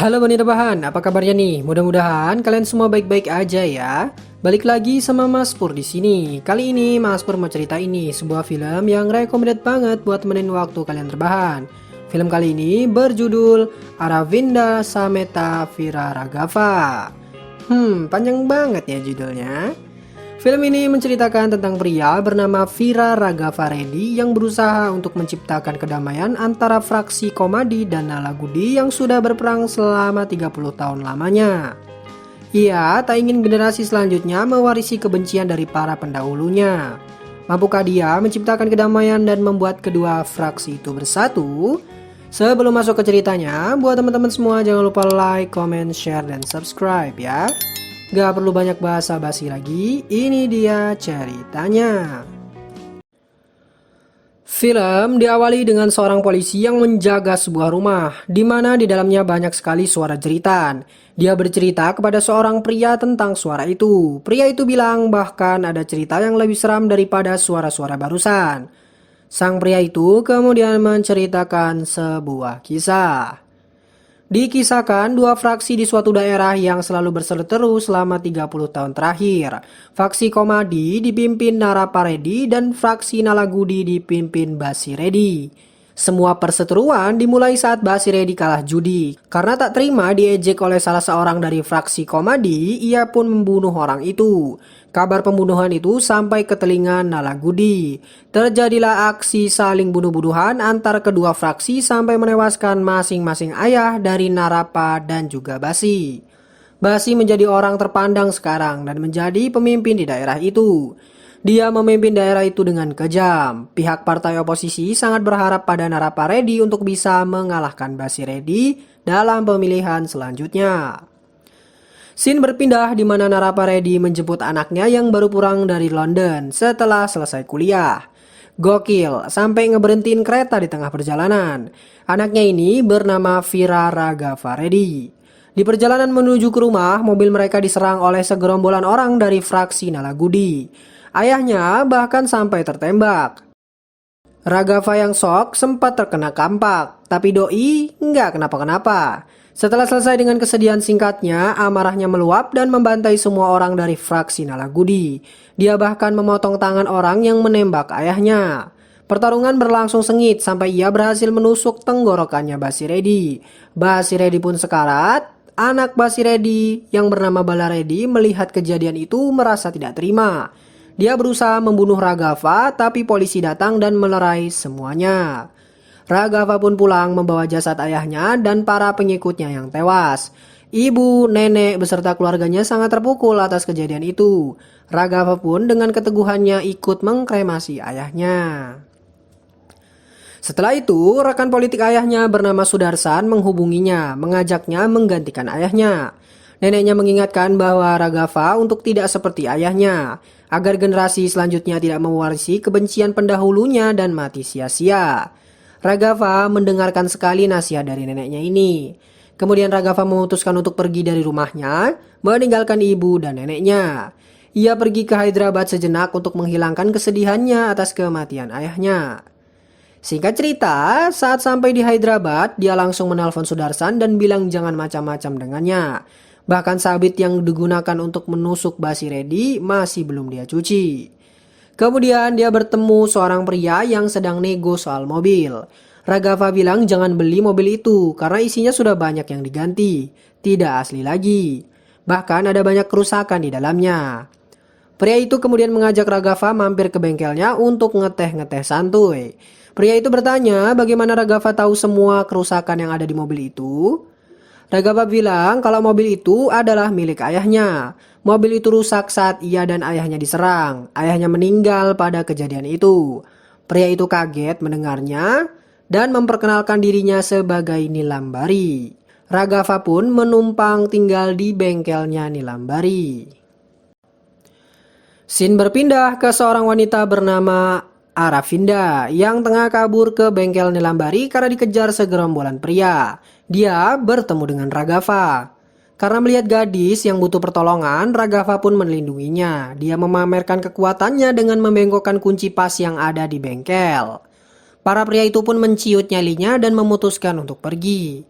Halo Bani Rebahan, apa kabarnya nih? Mudah-mudahan kalian semua baik-baik aja ya. Balik lagi sama Mas Pur di sini. Kali ini Mas Pur mau cerita ini sebuah film yang recommended banget buat temenin waktu kalian rebahan. Film kali ini berjudul Aravinda Sameta Viraragava. Panjang banget ya judulnya. Film ini menceritakan tentang pria bernama Viraragava Reddy yang berusaha untuk menciptakan kedamaian antara fraksi Komadi dan Nalagudi yang sudah berperang selama 30 tahun lamanya. Ia tak ingin generasi selanjutnya mewarisi kebencian dari para pendahulunya. Mampukah dia menciptakan kedamaian dan membuat kedua fraksi itu bersatu? Sebelum masuk ke ceritanya, buat teman-teman semua jangan lupa like, comment, share, dan subscribe ya. Gak perlu banyak basa-basi lagi, ini dia ceritanya. Film diawali dengan seorang polisi yang menjaga sebuah rumah, di mana di dalamnya banyak sekali suara jeritan. Dia bercerita kepada seorang pria tentang suara itu. Pria itu bilang bahkan ada cerita yang lebih seram daripada suara-suara barusan. Sang pria itu kemudian menceritakan sebuah kisah. Dikisahkan dua fraksi di suatu daerah yang selalu berseteru selama 30 tahun terakhir. Fraksi Komadi dipimpin Naraparedi dan fraksi Nalagudi dipimpin Basiredi. Semua perseteruan dimulai saat Basiredi kalah judi. Karena tak terima diejek oleh salah seorang dari fraksi Komadi, ia pun membunuh orang itu. Kabar pembunuhan itu sampai ke telinga Nalagudi. Terjadilah aksi saling bunuh-bunuhan antar kedua fraksi sampai menewaskan masing-masing ayah dari Narapa dan juga Basi. Basi menjadi orang terpandang sekarang dan menjadi pemimpin di daerah itu. Dia memimpin daerah itu dengan kejam. Pihak partai oposisi sangat berharap pada Naraparedi untuk bisa mengalahkan Basiredi dalam pemilihan selanjutnya. Scene berpindah di mana Naraparedi menjemput anaknya yang baru pulang dari London setelah selesai kuliah. Gokil, sampai ngeberhentiin kereta di tengah perjalanan. Anaknya ini bernama Viraragava Reddy. Di perjalanan menuju ke rumah, mobil mereka diserang oleh segerombolan orang dari fraksi Nalagudi. Ayahnya bahkan sampai tertembak. Ragava yang shock sempat terkena kampak, tapi Doi nggak kenapa-kenapa. Setelah selesai dengan kesedihan singkatnya, amarahnya meluap dan membantai semua orang dari fraksi Nalagudi. Dia bahkan memotong tangan orang yang menembak ayahnya. Pertarungan berlangsung sengit sampai ia berhasil menusuk tenggorokannya Basiredi. Basiredi pun sekarat. Anak Basiredi yang bernama Balaredi melihat kejadian itu merasa tidak terima. Dia berusaha membunuh Ragava, tapi polisi datang dan melerai semuanya. Ragava pun pulang membawa jasad ayahnya dan para pengikutnya yang tewas. Ibu, nenek beserta keluarganya sangat terpukul atas kejadian itu. Ragava pun dengan keteguhannya ikut mengkremasi ayahnya. Setelah itu, rekan politik ayahnya bernama Sudarsan menghubunginya, mengajaknya menggantikan ayahnya. Neneknya mengingatkan bahwa Ragava untuk tidak seperti ayahnya, agar generasi selanjutnya tidak mewarisi kebencian pendahulunya dan mati sia-sia. Ragava mendengarkan sekali nasihat dari neneknya ini. Kemudian Ragava memutuskan untuk pergi dari rumahnya, meninggalkan ibu dan neneknya. Ia pergi ke Hyderabad sejenak untuk menghilangkan kesedihannya atas kematian ayahnya. Singkat cerita, saat sampai di Hyderabad, dia langsung menelpon Sudarsan dan bilang jangan macam-macam dengannya. Bahkan sabit yang digunakan untuk menusuk Basiredi masih belum dia cuci. Kemudian dia bertemu seorang pria yang sedang nego soal mobil. Ragava bilang jangan beli mobil itu karena isinya sudah banyak yang diganti, tidak asli lagi. Bahkan ada banyak kerusakan di dalamnya. Pria itu kemudian mengajak Ragava mampir ke bengkelnya untuk ngeteh-ngeteh santuy. Pria itu bertanya bagaimana Ragava tahu semua kerusakan yang ada di mobil itu. Ragava bilang kalau mobil itu adalah milik ayahnya. Mobil itu rusak saat ia dan ayahnya diserang. Ayahnya meninggal pada kejadian itu. Pria itu kaget mendengarnya dan memperkenalkan dirinya sebagai Nilambari. Ragava pun menumpang tinggal di bengkelnya Nilambari. Scene berpindah ke seorang wanita bernama Aravinda yang tengah kabur ke bengkel Nilambari karena dikejar segerombolan pria. Dia bertemu dengan Ragava. Karena melihat gadis yang butuh pertolongan, Ragava pun melindunginya. Dia memamerkan kekuatannya dengan membengkokkan kunci pas yang ada di bengkel. Para pria itu pun menciut nyalinya dan memutuskan untuk pergi.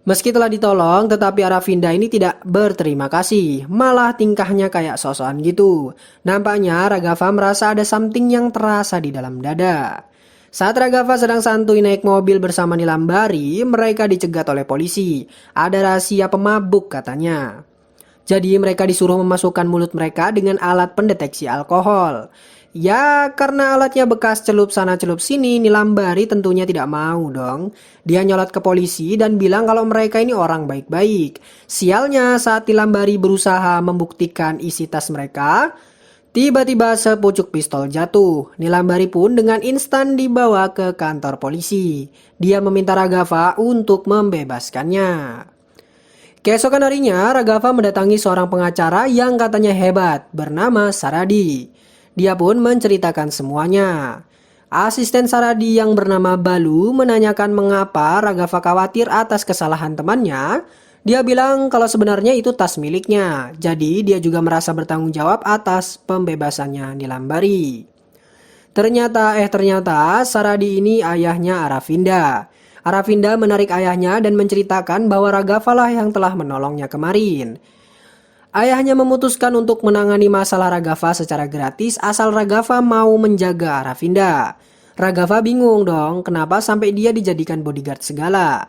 Meski telah ditolong, tetapi Aravinda ini tidak berterima kasih. Malah tingkahnya kayak sosokan gitu. Nampaknya Raghava merasa ada something yang terasa di dalam dada. Saat Raghava sedang santuy naik mobil bersama Nilambari, mereka dicegat oleh polisi. Ada rahasia pemabuk katanya. Jadi mereka disuruh memasukkan mulut mereka dengan alat pendeteksi alkohol. Ya, karena alatnya bekas celup sana celup sini, Nilambari tentunya tidak mau dong. Dia nyolot ke polisi dan bilang kalau mereka ini orang baik-baik. Sialnya saat Nilambari berusaha membuktikan isi tas mereka, tiba-tiba sepucuk pistol jatuh. Nilambari pun dengan instan dibawa ke kantor polisi. Dia meminta Raghava untuk membebaskannya. Keesokan harinya, Raghava mendatangi seorang pengacara yang katanya hebat, bernama Saradi. Dia pun menceritakan semuanya. Asisten Saradi yang bernama Balu menanyakan mengapa Raghava khawatir atas kesalahan temannya. Dia bilang kalau sebenarnya itu tas miliknya, jadi dia juga merasa bertanggung jawab atas pembebasannya Nilambari. Ternyata Saradi ini ayahnya Aravinda. Aravinda menarik ayahnya dan menceritakan bahwa Raghava lah yang telah menolongnya kemarin. Ayahnya memutuskan untuk menangani masalah Raghava secara gratis asal Raghava mau menjaga Aravinda. Raghava bingung dong kenapa sampai dia dijadikan bodyguard segala.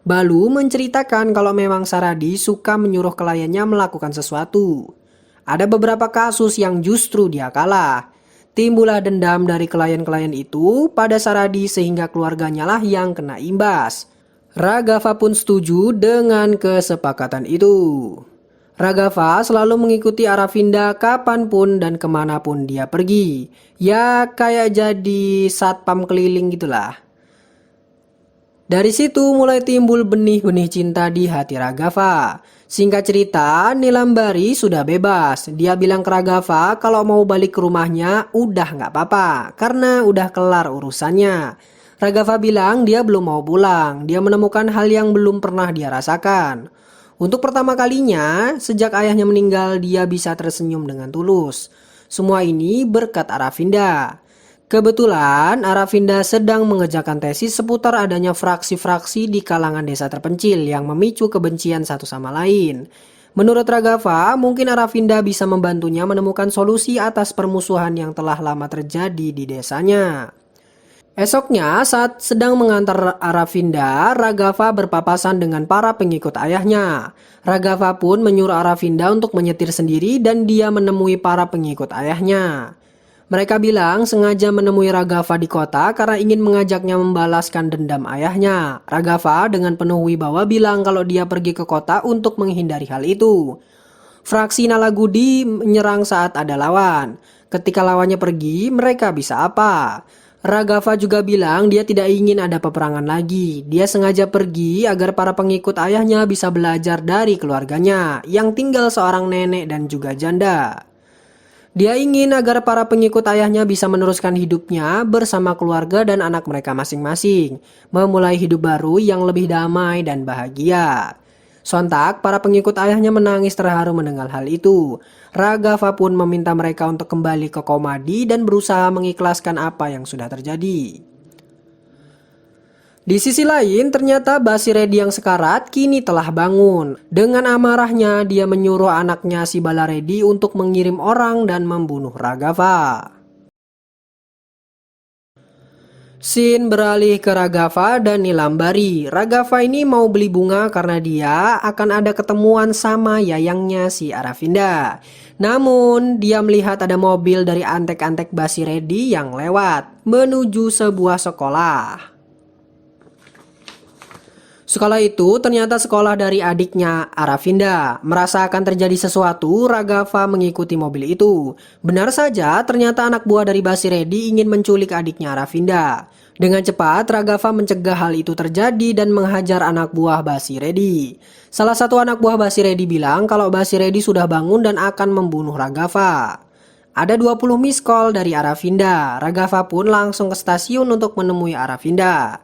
Balu menceritakan kalau memang Saradi suka menyuruh kliennya melakukan sesuatu. Ada beberapa kasus yang justru dia kalah. Timbullah dendam dari klien-klien itu pada Saradi sehingga keluarganya lah yang kena imbas. Raghava pun setuju dengan kesepakatan itu. Raghava selalu mengikuti Aravinda kapanpun dan kemanapun dia pergi. Ya kayak jadi satpam keliling gitulah. Dari situ mulai timbul benih-benih cinta di hati Raghava. Singkat cerita, Nilambari sudah bebas. Dia bilang ke Raghava kalau mau balik ke rumahnya udah nggak apa-apa karena udah kelar urusannya. Raghava bilang dia belum mau pulang. Dia menemukan hal yang belum pernah dia rasakan. Untuk pertama kalinya, sejak ayahnya meninggal, dia bisa tersenyum dengan tulus. Semua ini berkat Aravinda. Kebetulan, Aravinda sedang mengerjakan tesis seputar adanya fraksi-fraksi di kalangan desa terpencil yang memicu kebencian satu sama lain. Menurut Raghava, mungkin Aravinda bisa membantunya menemukan solusi atas permusuhan yang telah lama terjadi di desanya. Esoknya saat sedang mengantar Aravinda, Raghava berpapasan dengan para pengikut ayahnya. Raghava pun menyuruh Aravinda untuk menyetir sendiri dan dia menemui para pengikut ayahnya. Mereka bilang sengaja menemui Raghava di kota karena ingin mengajaknya membalaskan dendam ayahnya. Raghava dengan penuh wibawa bilang kalau dia pergi ke kota untuk menghindari hal itu. Fraksi Nalagudi menyerang saat ada lawan. Ketika lawannya pergi, mereka bisa apa? Raghava juga bilang dia tidak ingin ada peperangan lagi. Dia sengaja pergi agar para pengikut ayahnya bisa belajar dari keluarganya yang tinggal seorang nenek dan juga janda. Dia ingin agar para pengikut ayahnya bisa meneruskan hidupnya bersama keluarga dan anak mereka masing-masing, memulai hidup baru yang lebih damai dan bahagia. Sontak, para pengikut ayahnya menangis terharu mendengar hal itu. Raghava pun meminta mereka untuk kembali ke Komadi dan berusaha mengikhlaskan apa yang sudah terjadi. Di sisi lain, ternyata Basiredi yang sekarat kini telah bangun. Dengan amarahnya, dia menyuruh anaknya si Balaredi untuk mengirim orang dan membunuh Raghava. Scene beralih ke Raghava dan Nilambari. Raghava ini mau beli bunga karena dia akan ada ketemuan sama yayangnya si Aravinda. Namun dia melihat ada mobil dari antek-antek Basiredi yang lewat menuju sebuah sekolah. Sekolah itu ternyata sekolah dari adiknya Aravinda. Merasa akan terjadi sesuatu, Raghava mengikuti mobil itu. Benar saja, ternyata anak buah dari Basiredi ingin menculik adiknya Aravinda. Dengan cepat, Raghava mencegah hal itu terjadi dan menghajar anak buah Basiredi. Salah satu anak buah Basiredi bilang kalau Basiredi sudah bangun dan akan membunuh Raghava. Ada 20 miss call dari Aravinda. Raghava pun langsung ke stasiun untuk menemui Aravinda.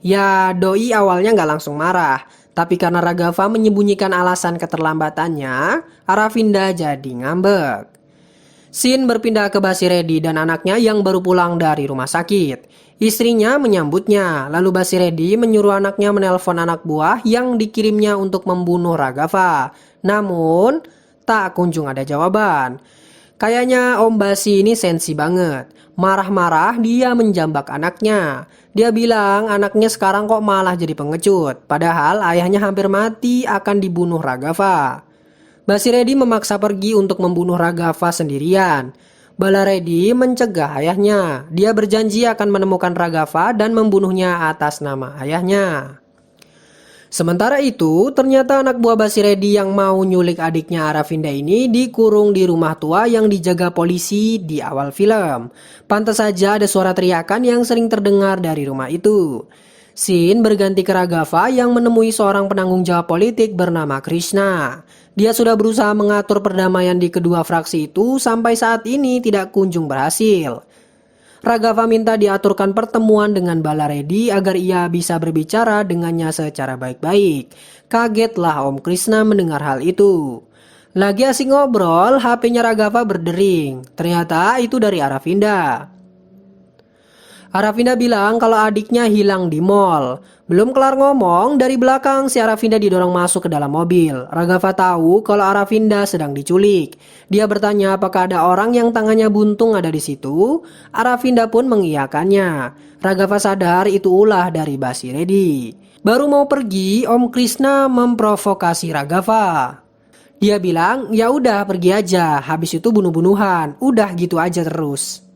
Ya, doi awalnya nggak langsung marah, tapi karena Raghava menyembunyikan alasan keterlambatannya, Aravinda jadi ngambek. Scene berpindah ke Basiredi dan anaknya yang baru pulang dari rumah sakit. Istrinya menyambutnya, lalu Basiredi menyuruh anaknya menelpon anak buah yang dikirimnya untuk membunuh Raghav. Namun, tak kunjung ada jawaban. Kayaknya Om Basi ini sensi banget. Marah-marah dia menjambak anaknya. Dia bilang anaknya sekarang kok malah jadi pengecut. Padahal ayahnya hampir mati akan dibunuh Raghav. Basiredi memaksa pergi untuk membunuh Raghav sendirian. Balaredi mencegah ayahnya. Dia berjanji akan menemukan Raghav dan membunuhnya atas nama ayahnya. Sementara itu, ternyata anak buah Basiredi yang mau nyulik adiknya Aravinda ini dikurung di rumah tua yang dijaga polisi di awal film. Pantas saja ada suara teriakan yang sering terdengar dari rumah itu. Scene berganti ke Raghav yang menemui seorang penanggung jawab politik bernama Krishna. Dia sudah berusaha mengatur perdamaian di kedua fraksi itu sampai saat ini tidak kunjung berhasil. Raghav minta diaturkan pertemuan dengan Balaredi agar ia bisa berbicara dengannya secara baik-baik. Kagetlah Om Krishna mendengar hal itu. Lagi asik ngobrol, HP-nya Raghav berdering. Ternyata itu dari Aravinda. Aravinda bilang kalau adiknya hilang di mall. Belum kelar ngomong, dari belakang si Aravinda didorong masuk ke dalam mobil. Raghav tahu kalau Aravinda sedang diculik. Dia bertanya apakah ada orang yang tangannya buntung ada di situ. Aravinda pun mengiyakannya. Raghav sadar itu ulah dari Basiredi. Baru mau pergi, Om Krishna memprovokasi Raghav. Dia bilang, ya udah pergi aja, habis itu bunuh-bunuhan. Udah gitu aja terus.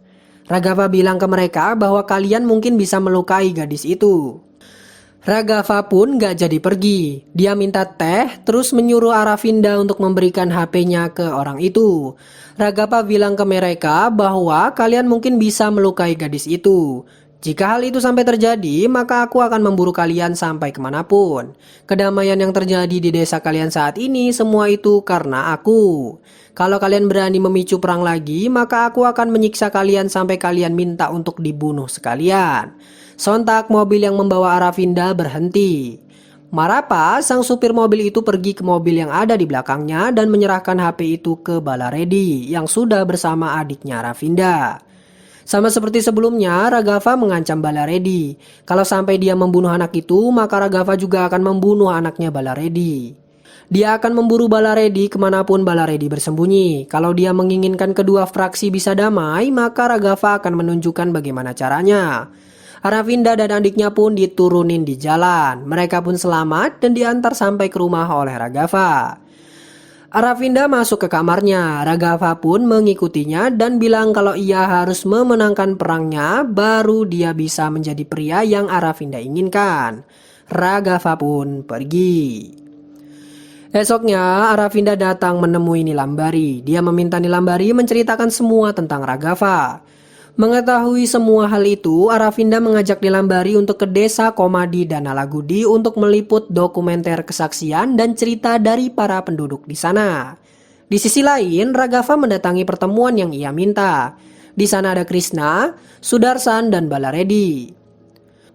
Raghav bilang ke mereka bahwa kalian mungkin bisa melukai gadis itu. Raghav pun gak jadi pergi. Dia minta teh terus menyuruh Aravinda untuk memberikan HP-nya ke orang itu. Raghav bilang ke mereka bahwa kalian mungkin bisa melukai gadis itu. Jika hal itu sampai terjadi, maka aku akan memburu kalian sampai kemanapun. Kedamaian yang terjadi di desa kalian saat ini, semua itu karena aku. Kalau kalian berani memicu perang lagi, maka aku akan menyiksa kalian sampai kalian minta untuk dibunuh sekalian. Sontak mobil yang membawa Aravinda berhenti. Marapa, sang supir mobil itu pergi ke mobil yang ada di belakangnya dan menyerahkan HP itu ke Balaredi yang sudah bersama adiknya Aravinda. Sama seperti sebelumnya, Raghav mengancam Balaredi. Kalau sampai dia membunuh anak itu, maka Raghav juga akan membunuh anaknya Balaredi. Dia akan memburu Balaredi kemanapun Balaredi bersembunyi. Kalau dia menginginkan kedua fraksi bisa damai, maka Raghav akan menunjukkan bagaimana caranya. Aravinda dan adiknya pun diturunin di jalan. Mereka pun selamat dan diantar sampai ke rumah oleh Raghav. Aravinda masuk ke kamarnya. Raghav pun mengikutinya dan bilang kalau ia harus memenangkan perangnya baru dia bisa menjadi pria yang Aravinda inginkan. Raghav pun pergi. Esoknya Aravinda datang menemui Nilambari. Dia meminta Nilambari menceritakan semua tentang Raghav. Mengetahui semua hal itu, Aravinda mengajak Nilambari untuk ke desa Komadi dan Nalagudi untuk meliput dokumenter kesaksian dan cerita dari para penduduk di sana. Di sisi lain, Raghav mendatangi pertemuan yang ia minta. Di sana ada Krishna, Sudarsan, dan Balaredi.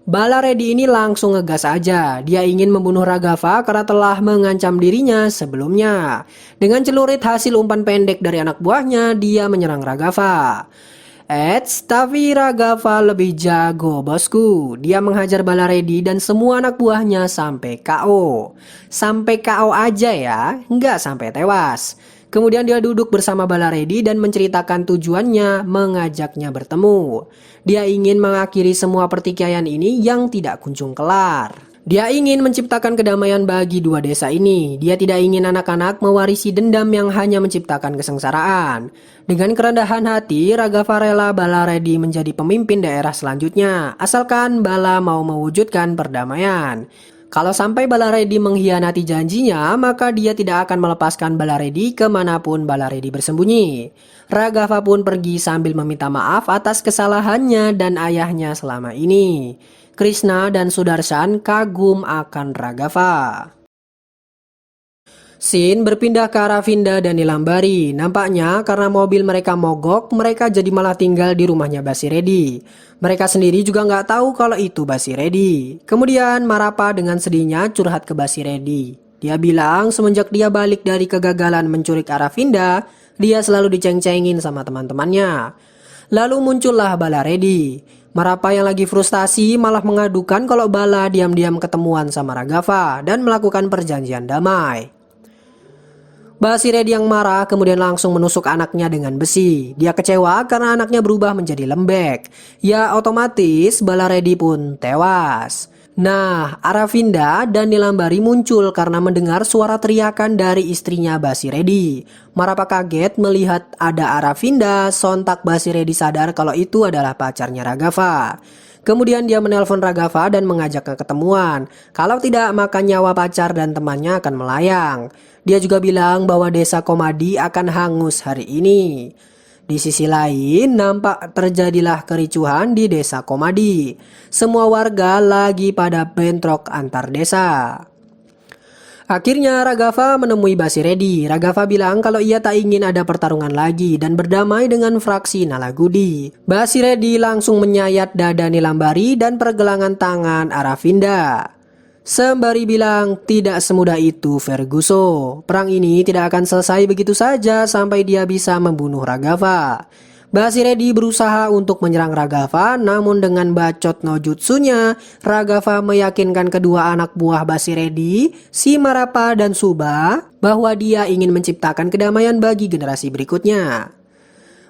Balaredi ini langsung ngegas aja. Dia ingin membunuh Raghav karena telah mengancam dirinya sebelumnya. Dengan celurit hasil umpan pendek dari anak buahnya, dia menyerang Raghav. Tapi Raghav lebih jago bosku. Dia menghajar Balaredi dan semua anak buahnya sampai KO. Sampai KO aja ya, nggak sampai tewas. Kemudian dia duduk bersama Balaredi dan menceritakan tujuannya mengajaknya bertemu. Dia ingin mengakhiri semua pertikaian ini yang tidak kunjung kelar. Dia ingin menciptakan kedamaian bagi dua desa ini. Dia tidak ingin anak-anak mewarisi dendam yang hanya menciptakan kesengsaraan. Dengan kerendahan hati, Raghav rela Balaredi menjadi pemimpin daerah selanjutnya, asalkan Bala mau mewujudkan perdamaian. Kalau sampai Balaredi mengkhianati janjinya, maka dia tidak akan melepaskan Balaredi kemanapun Balaredi bersembunyi. Raghav pun pergi sambil meminta maaf atas kesalahannya dan ayahnya selama ini. Krishna dan Sudarsan kagum akan Raghav. Scene berpindah ke Aravinda dan Nilambari. Nampaknya karena mobil mereka mogok, mereka jadi malah tinggal di rumahnya Basiredi. Mereka sendiri juga nggak tahu kalau itu Basiredi. Kemudian Marapa dengan sedihnya curhat ke Basiredi. Dia bilang semenjak dia balik dari kegagalan menculik Aravinda, dia selalu diceng-cengin sama teman-temannya. Lalu muncullah Balaredi. Marapa yang lagi frustasi malah mengadukan kalau Bala diam-diam ketemuan sama Raghav dan melakukan perjanjian damai. Basiredi yang marah kemudian langsung menusuk anaknya dengan besi. Dia kecewa karena anaknya berubah menjadi lembek. Ya otomatis Balaredi pun tewas. Nah, Aravinda dan Nilambari muncul karena mendengar suara teriakan dari istrinya Basiredi. Marapa kaget melihat ada Aravinda, sontak Basiredi sadar kalau itu adalah pacarnya Raghav. Kemudian dia menelpon Raghav dan mengajaknya ketemuan. Kalau tidak, maka nyawa pacar dan temannya akan melayang. Dia juga bilang bahwa desa Komadi akan hangus hari ini. Di sisi lain, nampak terjadilah kericuhan di desa Komadi. Semua warga lagi pada bentrok antar desa. Akhirnya Raghav menemui Basiredi. Raghav bilang kalau ia tak ingin ada pertarungan lagi dan berdamai dengan fraksi Nalagudi. Basiredi langsung menyayat dada Nilambari dan pergelangan tangan Aravinda. Sembari bilang tidak semudah itu Ferguso. Perang ini tidak akan selesai begitu saja sampai dia bisa membunuh Raghav. Basiredi berusaha untuk menyerang Raghav, namun dengan bacot no jutsunya, Raghav meyakinkan kedua anak buah Basiredi, si Marapa dan Suba, bahwa dia ingin menciptakan kedamaian bagi generasi berikutnya.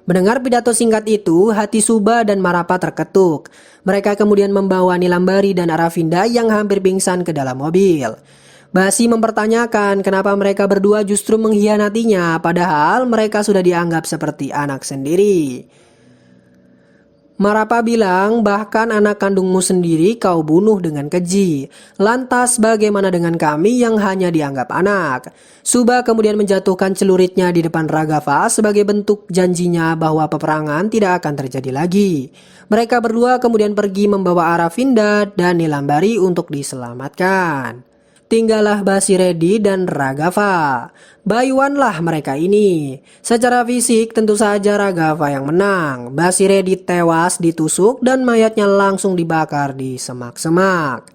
Mendengar pidato singkat itu, hati Suba dan Marapa terketuk. Mereka kemudian membawa Nilambari dan Aravinda yang hampir pingsan ke dalam mobil. Basi mempertanyakan kenapa mereka berdua justru mengkhianatinya, padahal mereka sudah dianggap seperti anak sendiri. Marapa bilang bahkan anak kandungmu sendiri kau bunuh dengan keji. Lantas bagaimana dengan kami yang hanya dianggap anak? Suba kemudian menjatuhkan celuritnya di depan Raghav sebagai bentuk janjinya bahwa peperangan tidak akan terjadi lagi. Mereka berdua kemudian pergi membawa Aravinda dan Nilambari untuk diselamatkan. Tinggallah Basiredi dan Raghav. Bayuanlah mereka ini. Secara fisik tentu saja Raghav yang menang. Basiredi tewas ditusuk dan mayatnya langsung dibakar di semak-semak.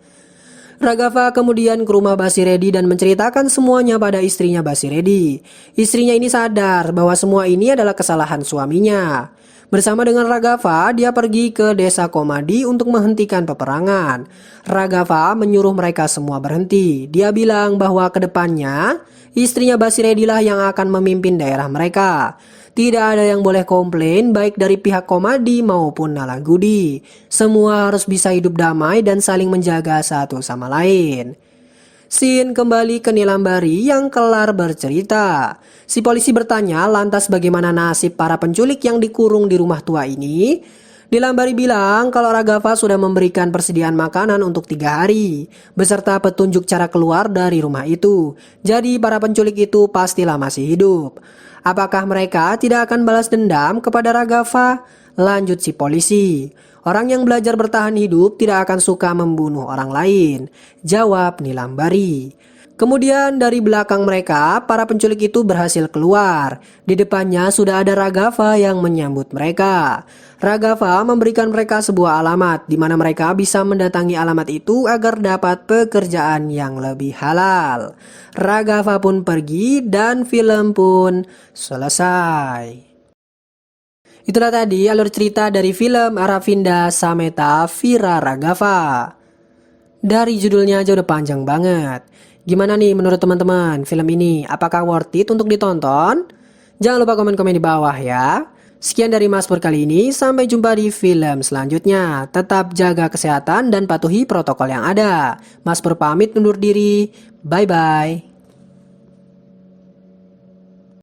Raghav kemudian ke rumah Basiredi dan menceritakan semuanya pada istrinya Basiredi. Istrinya ini sadar bahwa semua ini adalah kesalahan suaminya. Bersama dengan Raghav, dia pergi ke desa Komadi untuk menghentikan peperangan. Raghav menyuruh mereka semua berhenti. Dia bilang bahwa kedepannya istrinya Basiredi lah yang akan memimpin daerah mereka. Tidak ada yang boleh komplain baik dari pihak Komadi maupun Nalagudi. Semua harus bisa hidup damai dan saling menjaga satu sama lain. Scene kembali ke Nilambari yang kelar bercerita. Si polisi bertanya lantas bagaimana nasib para penculik yang dikurung di rumah tua ini. Nilambari bilang kalau Raghav sudah memberikan persediaan makanan untuk 3 hari, beserta petunjuk cara keluar dari rumah itu. Jadi para penculik itu pastilah masih hidup. Apakah mereka tidak akan balas dendam kepada Raghav? Lanjut si polisi. Orang yang belajar bertahan hidup tidak akan suka membunuh orang lain, jawab Nilambari. Kemudian dari belakang mereka, para penculik itu berhasil keluar. Di depannya sudah ada Raghav yang menyambut mereka. Raghav memberikan mereka sebuah alamat di mana mereka bisa mendatangi alamat itu agar dapat pekerjaan yang lebih halal. Raghav pun pergi dan film pun selesai. Itulah tadi alur cerita dari film Aravinda Sameta Vira Raghav. Dari judulnya aja udah panjang banget. Gimana nih menurut teman-teman film ini? Apakah worth it untuk ditonton? Jangan lupa komen-komen di bawah ya. Sekian dari Mas Pur kali ini. Sampai jumpa di film selanjutnya. Tetap jaga kesehatan dan patuhi protokol yang ada. Mas Pur pamit undur diri. Bye-bye.